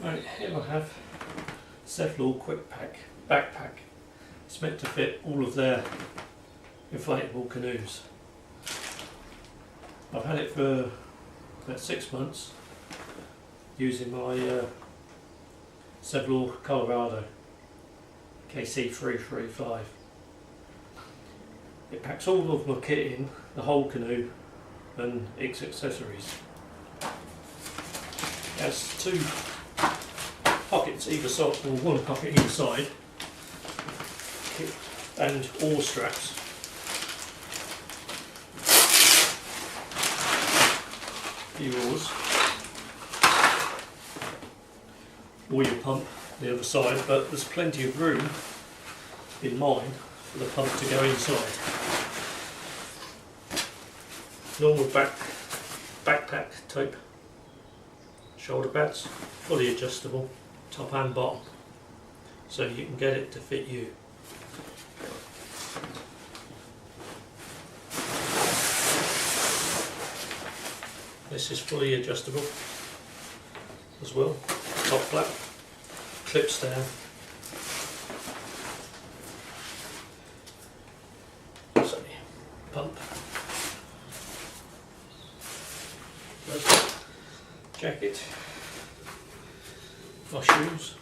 Right, here I have Sevylor Quickpac backpack. It's meant to fit all of their inflatable canoes. I've had it for about 6 months using my Sevylor Colorado KC335. It packs all of my kit in, the whole canoe and its accessories. It has 2 pockets either side, or 1 pocket either side, and oar straps. The oars, or your pump the other side, but there's plenty of room in mine for the pump to go inside. Normal backpack type shoulder pads, fully adjustable, top and bottom, so you can get it to fit you. This is fully adjustable as well, top flap, clips down. So, pump, jacket, my shoes,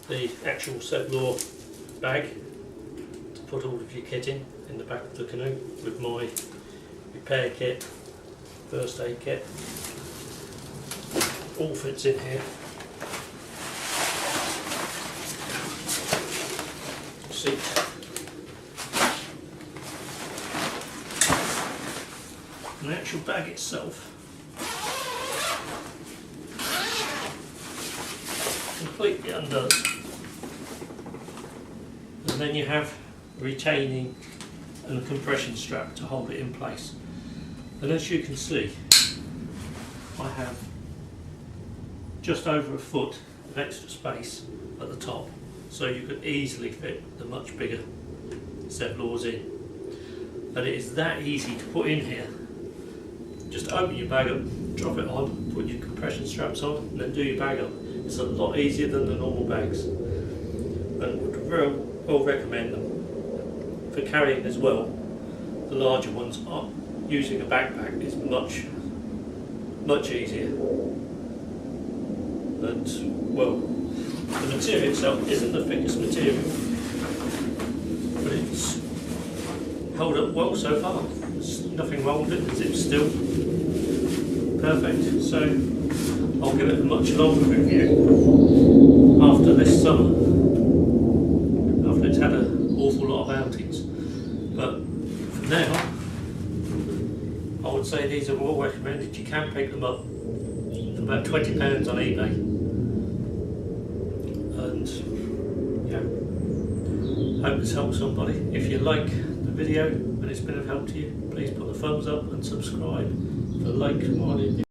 the actual Sevylor bag to put all of your kit in the back of the canoe, with my repair kit, first aid kit, all fits in here. Seat, and the actual bag itself completely undoes, and then you have a retaining and a compression strap to hold it in place. And as you can see, I have just over a foot of extra space at the top, so you could easily fit the much bigger Sevylors in. And it is that easy to put in here. Just open your bag up, drop it on, put your compression straps on, and then do your bag up. It's a lot easier than the normal bags, and would very well recommend them for carrying as well. The larger ones are using a backpack is much easier. And well, the material itself isn't the thickest material, but it's held up well so far. There's nothing wrong with it, the zip's still perfect. So I'll give it a much longer review after this summer, after it's had an awful lot of outings. But for now, I would say these are all recommended. You can pick them up for about £20 on eBay. And yeah, hope this helps somebody. If you like the video and it's been of help to you, please put a thumbs up and subscribe for like-minded